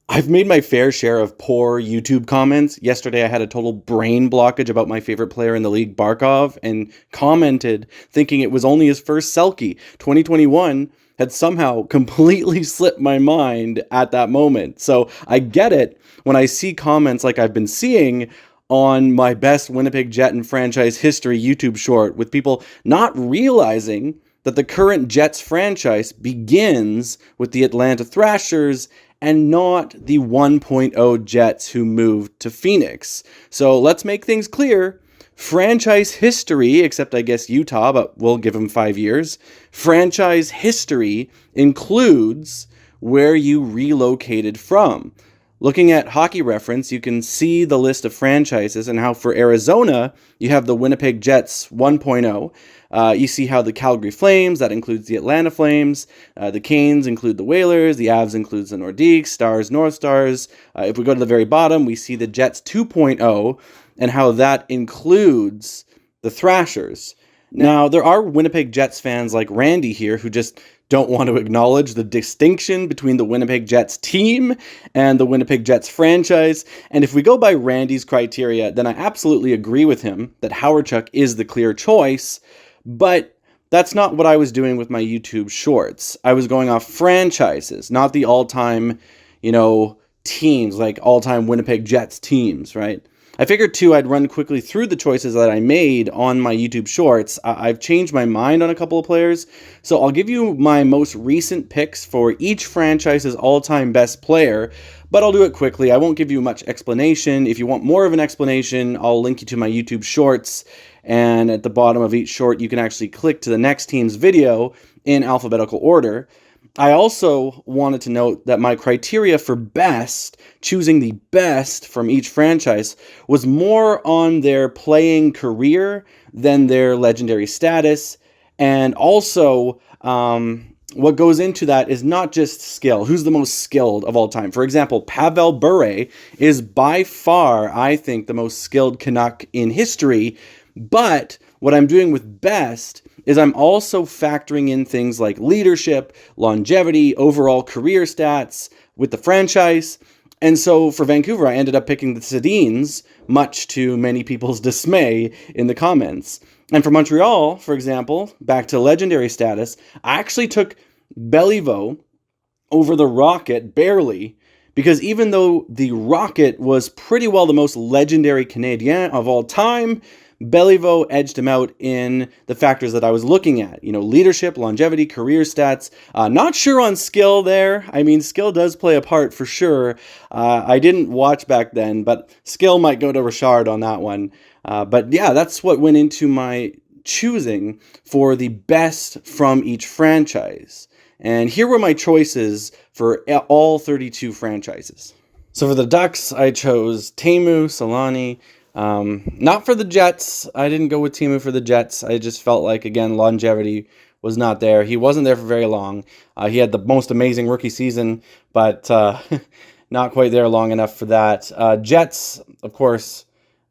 I've made my fair share of poor YouTube comments. Yesterday, I had a total brain blockage about my favorite player in the league, Barkov, and commented thinking it was only his first Selkie. 2021 had somehow completely slipped my mind at that moment. So I get it when I see comments like I've been seeing on my best Winnipeg Jet in franchise history YouTube short, with people not realizing that the current Jets franchise begins with the Atlanta Thrashers and not the 1.0 Jets who moved to Phoenix. So let's make things clear. Franchise history, except I guess Utah, but we'll give them 5 years. Franchise history includes where you relocated from. Looking at Hockey Reference, you can see the list of franchises and how for Arizona, you have the Winnipeg Jets 1.0. You see how the Calgary Flames, that includes the Atlanta Flames, the Canes include the Whalers, the Avs includes the Nordiques, Stars, North Stars. If we go to the very bottom, we see the Jets 2.0 and how that includes the Thrashers. Now, there are Winnipeg Jets fans like Randy here who just don't want to acknowledge the distinction between the Winnipeg Jets team and the Winnipeg Jets franchise. And if we go by Randy's criteria, then I absolutely agree with him that Howardchuk is the clear choice. But that's not what I was doing with my YouTube shorts. I was going off franchises, not the all-time, teams, like all-time Winnipeg Jets teams, right? I figured too I'd run quickly through the choices that I made on my YouTube shorts. I've changed my mind on a couple of players, so I'll give you my most recent picks for each franchise's all-time best player, but I'll do it quickly. I won't give you much explanation. If you want more of an explanation, I'll link you to my YouTube shorts, and at the bottom of each short, you can actually click to the next team's video in alphabetical order. I also wanted to note that my criteria for best, choosing the best from each franchise, was more on their playing career than their legendary status. And also, what goes into that is not just skill. Who's the most skilled of all time? For example, Pavel Bure is by far, I think, the most skilled Canuck in history. But what I'm doing with best is I'm also factoring in things like leadership, longevity, overall career stats with the franchise. And so for Vancouver, I ended up picking the Sedins, much to many people's dismay in the comments. And for Montreal, for example, back to legendary status, I actually took Beliveau over the Rocket, barely, because even though the Rocket was pretty well the most legendary Canadien of all time, Beliveau edged him out in the factors that I was looking at. Leadership, longevity, career stats. Not sure on skill there. I mean, skill does play a part for sure. I didn't watch back then, but skill might go to Richard on that one. But yeah, that's what went into my choosing for the best from each franchise. And here were my choices for all 32 franchises. So for the Ducks, I chose Teemu, Solani. Not for the Jets. I didn't go with Teemu for the Jets. I just felt like, again, longevity was not there. He wasn't there for very long. He had the most amazing rookie season, but not quite there long enough for that. Jets, of course,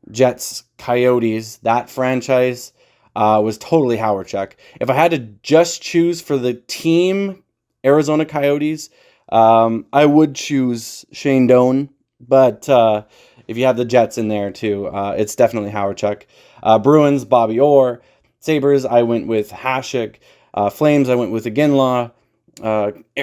Jets, Coyotes, that franchise was totally Howardchuk. If I had to just choose for the team, Arizona Coyotes, I would choose Shane Doan, but if you have the Jets in there too, it's definitely Howardchuk. Bruins, Bobby Orr. Sabres, I went with Hasek. Flames, I went with Iginla.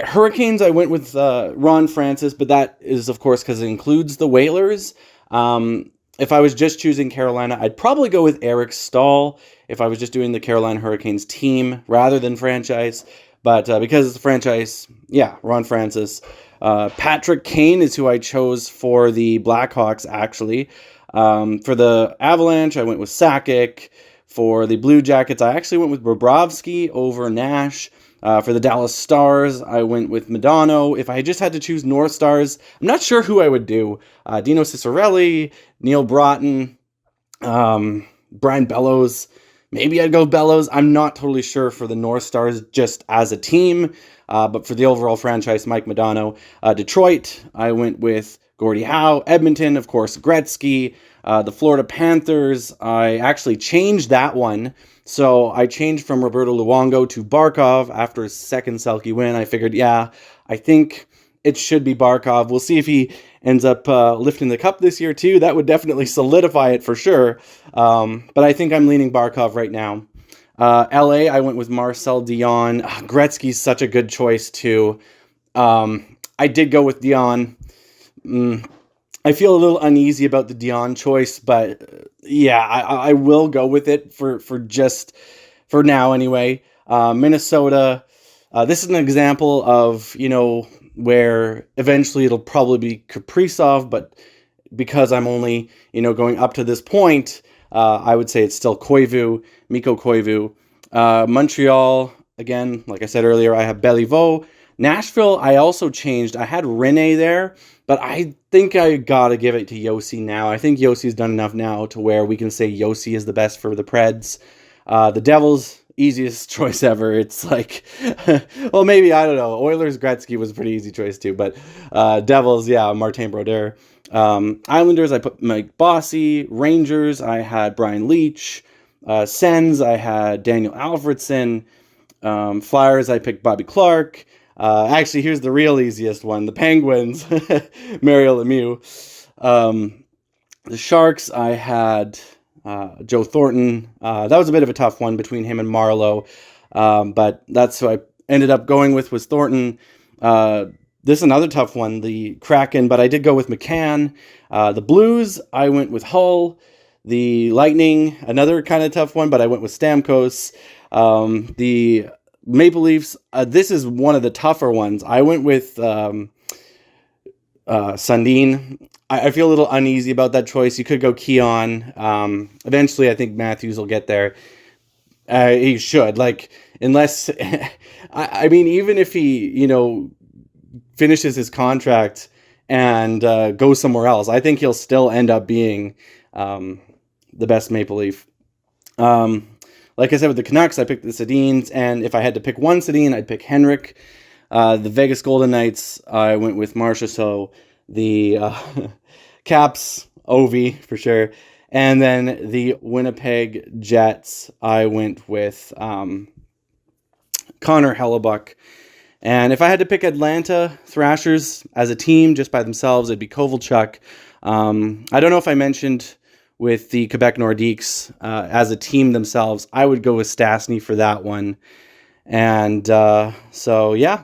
Hurricanes, I went with Ron Francis, but that is, of course, because it includes the Whalers. If I was just choosing Carolina, I'd probably go with Eric Stahl if I was just doing the Carolina Hurricanes team rather than franchise. But because it's a franchise, yeah, Ron Francis. Patrick Kane is who I chose for the Blackhawks, actually. For the Avalanche, I went with Sakic. For the Blue Jackets, I actually went with Bobrovsky over Nash. For the Dallas Stars, I went with Modano. If I just had to choose North Stars, I'm not sure who I would do. Dino Ciccarelli, Neil Broughton, Brian Bellows. Maybe I'd go Bellows. I'm not totally sure for the North Stars just as a team. But for the overall franchise, Mike Modano. Detroit, I went with Gordie Howe. Edmonton, of course, Gretzky. The Florida Panthers, I actually changed that one. So I changed from Roberto Luongo to Barkov after his second Selke win. I figured, yeah, I think it should be Barkov. We'll see if he ends up lifting the cup this year too. That would definitely solidify it for sure. But I think I'm leaning Barkov right now. LA, I went with Marcel Dion. Gretzky's such a good choice too. I did go with Dion. I feel a little uneasy about the Dion choice, but yeah, I will go with it for now anyway. Minnesota. This is an example of, where eventually it'll probably be Kaprizov, but because I'm only, going up to this point, I would say it's still Mikko Koivu. Montreal, again, like I said earlier, I have Béliveau. Nashville, I also changed. I had Rene there, but I think I gotta give it to Yossi now. I think Yossi's done enough now to where we can say Yossi is the best for the Preds. The Devils, easiest choice ever. It's like, well, maybe, I don't know. Oilers, Gretzky was a pretty easy choice too, but Devils, yeah, Martin Brodeur. Islanders, I put Mike Bossy. Rangers, I had Brian Leetch. Sens, I had Daniel Alfredson. Flyers, I picked Bobby Clark. Actually, here's the real easiest one. The Penguins, Mario Lemieux. The Sharks, I had Joe Thornton. That was a bit of a tough one between him and Marleau, but that's who I ended up going with was Thornton. This is another tough one, the Kraken, but I did go with McCann. The Blues, I went with Hull. The Lightning, another kind of tough one, but I went with Stamkos. The Maple Leafs, this is one of the tougher ones. I went with Sundin. I feel a little uneasy about that choice. You could go Keon. Eventually, I think Matthews will get there. He should. Unless... I mean, even if he, finishes his contract and goes somewhere else, I think he'll still end up being the best Maple Leaf. Like I said, with the Canucks, I picked the Sedins, and if I had to pick one Sedin, I'd pick Henrik. The Vegas Golden Knights, I went with Marcia, so the Caps, Ovi, for sure. And then the Winnipeg Jets, I went with Connor Hellebuck. And if I had to pick Atlanta Thrashers as a team, just by themselves, it'd be Kovalchuk. I don't know if I mentioned with the Quebec Nordiques as a team themselves, I would go with Stastny for that one. And so, yeah,